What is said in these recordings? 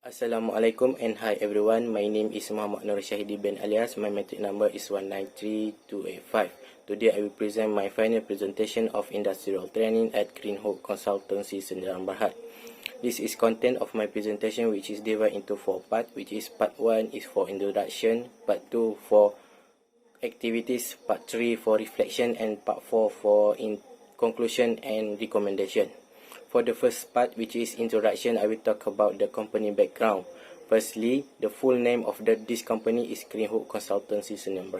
Assalamualaikum and hi everyone. My name is Muhammad Nur Shahidi bin alias. My matric number is 193285. Today I will present my final presentation of industrial training at Green Hope Consultancy Sdn. This is content of my presentation which is divided into 4 parts, which is part 1 is for introduction, part 2 for activities, part 3 for reflection, and part 4 for conclusion and recommendation. For the first part, which is introduction, I will talk about the company background. Firstly, the full name of this company is Green Hope Consultancy Sdn.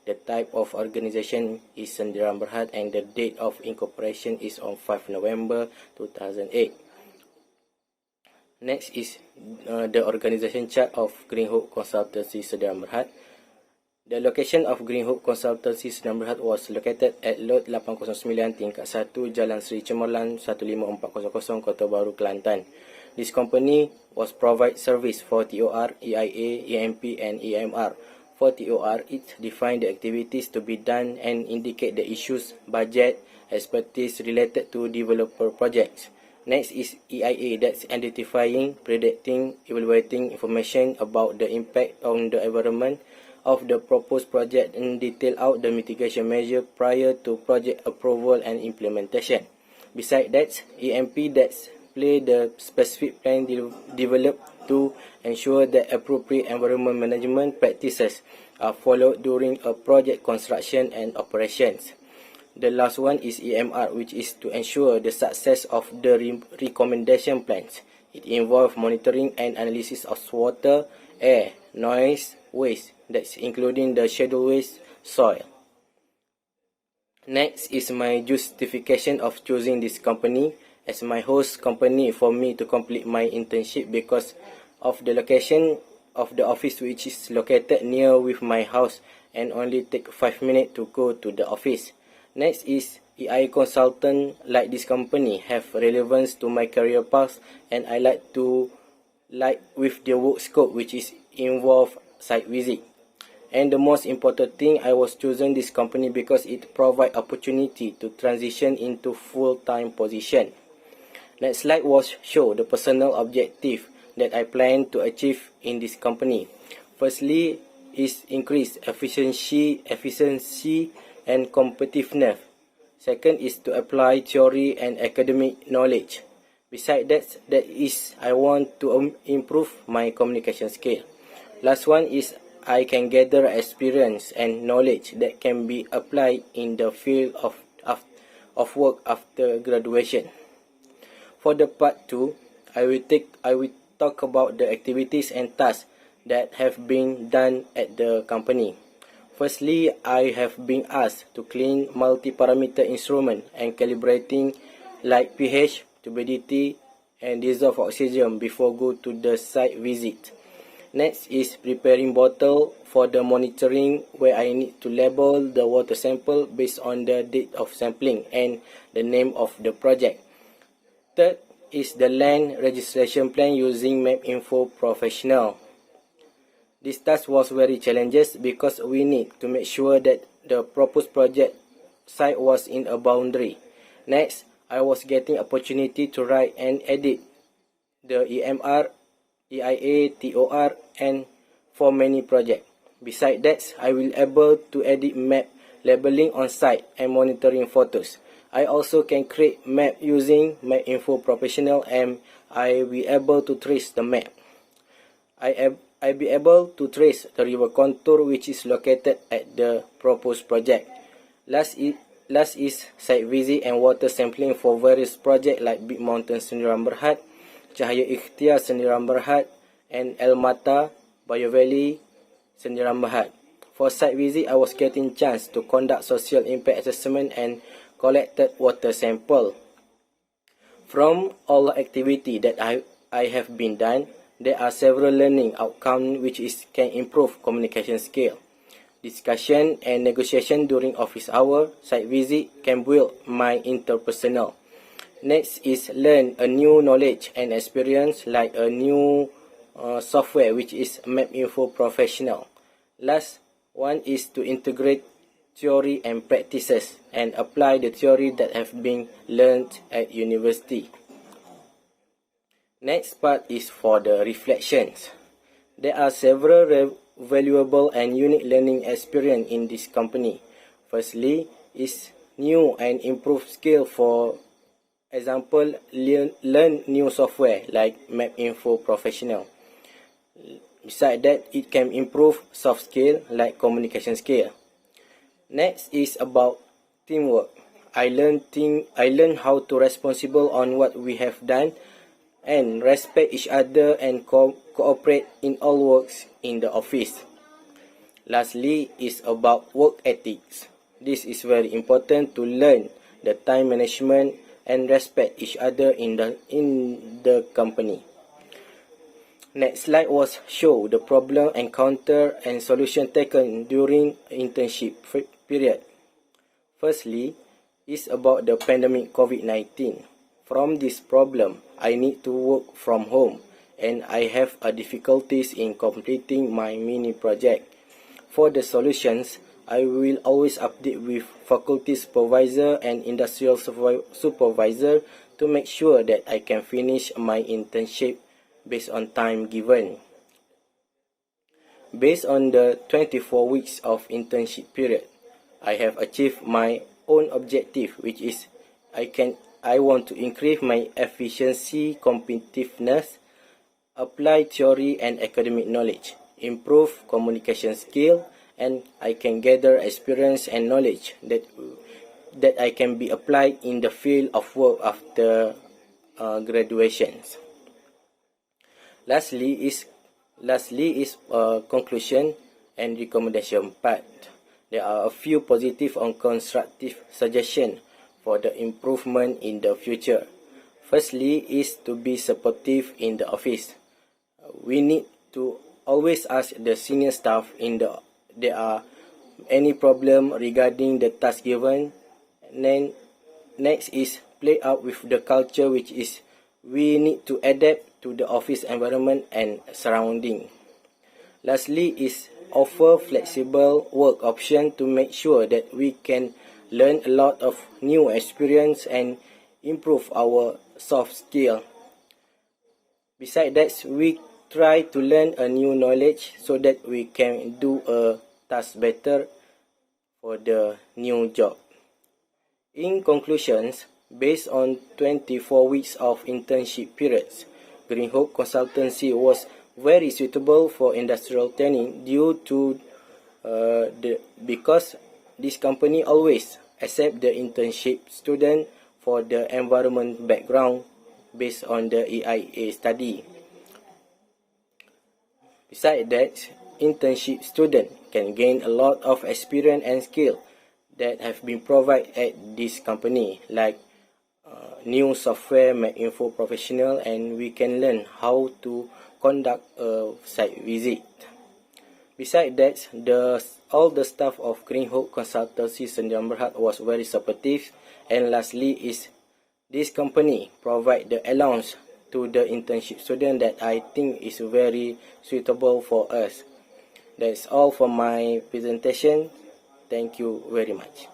The type of organization is Sdn, and the date of incorporation is on 5 November 2008. Next is the organization chart of Green Hope Consultancy Sdn. The location of Green Hope Consultancy Sdn. Was located at Lot 809 tingkat 1 Jalan Sri Cemerlang 15400 Kota Baru, Kelantan. This company was provide service for TOR, EIA, EMP and EMR. For TOR, it define the activities to be done and indicate the issues, budget, expertise related to developer projects. Next is EIA, that's identifying, predicting, evaluating information about the impact on the environment of the proposed project and detail out the mitigation measure prior to project approval and implementation. Besides that, EMP that's play the specific plan developed to ensure that appropriate environment management practices are followed during a project construction and operations. The last one is EMR, which is to ensure the success of the recommendation plans. It involves monitoring and analysis of water, air, noise, waste, that's including the scheduled waste, soil. Next is my justification of choosing this company as my host company for me to complete my internship because of the location of the office, which is located near with my house and only take 5 minutes to go to the office. Next is EI consultant like this company have relevance to my career path, and I like with the work scope which is involve site visit. And the most important thing, I was chosen this company because it provide opportunity to transition into full-time position. Next slide was show the personal objective that I plan to achieve in this company. Firstly is increase efficiency and competitiveness. Second is to apply theory and academic knowledge. Besides that is I want to improve my communication skill. Last one is I can gather experience and knowledge that can be applied in the field of work after graduation. For the part 2, I will talk about the activities and tasks that have been done at the company. Firstly, I have been asked to clean multi-parameter instrument and calibrating like pH, turbidity, and dissolved oxygen before go to the site visit. Next is preparing bottle for the monitoring, where I need to label the water sample based on the date of sampling and the name of the project. Third is the land registration plan using MapInfo Professional. This task was very challenging because we need to make sure that the proposed project site was in a boundary. Next, I was getting opportunity to write and edit the EMR, EIA, TOR, and for many projects. Besides that, I will able to edit map labeling on site and monitoring photos. I also can create map using MapInfo Professional, and I will able to trace the map. I be able to trace the river contour which is located at the proposed project. Last is site visit and water sampling for various projects like Big Mountain Sdn, Cahaya Ikhtiar Sdn, and El Mata Bio Valley Sdn. For site visit, I was getting chance to conduct social impact assessment and collected water sample. From all activity that I have been done, there are several learning outcomes which can improve communication skill. Discussion and negotiation during office hour, site visit can build my interpersonal. Next is learn a new knowledge and experience like a new software which is MapInfo Professional. Last one is to integrate theory and practices and apply the theory that have been learned at university. Next part is for the reflections. There are several valuable and unique learning experience in this company. Firstly, is new and improved skill. For example, learn new software like Map Info Professional. Besides that, it can improve soft skill like communication skill. Next is about teamwork. I learn how to responsible on what we have done and respect each other and cooperate in all works in the office. Lastly is about work ethics. This is very important to learn the time management and respect each other in the company. Next slide was show the problem encountered and solution taken during internship period. Firstly, is about the pandemic COVID-19. From this problem, I need to work from home and I have difficulties in completing my mini project. For the solutions, I will always update with faculty supervisor and industrial supervisor to make sure that I can finish my internship based on time given. Based on the 24 weeks of internship period, I have achieved my own objective, which is I want to increase my efficiency, competitiveness, apply theory and academic knowledge, improve communication skill, and I can gather experience and knowledge that I can be applied in the field of work after graduations. Lastly is conclusion and recommendation part. There are a few positive and constructive suggestions for the improvement in the future. Firstly is to be supportive in the office. We need to always ask the senior staff there are any problem regarding the task given. And then next is play out with the culture, which is we need to adapt to the office environment and surrounding. Lastly is offer flexible work option to make sure that we can learn a lot of new experience and improve our soft skill. Besides that, we try to learn a new knowledge so that we can do a task better for the new job. In conclusions, based on 24 weeks of internship periods, Green Hope Consultancy was very suitable for industrial training due to because this company always accept the internship student for the environment background based on the EIA study. Besides that, internship student can gain a lot of experience and skill that have been provided at this company, like new software, Map Info Professional, and we can learn how to conduct a site visit. Besides that, all the staff of Green Hope Consultancy Sdn was very supportive. And lastly is this company provide the allowance to the internship student that I think is very suitable for us. That's all for my presentation. Thank you very much.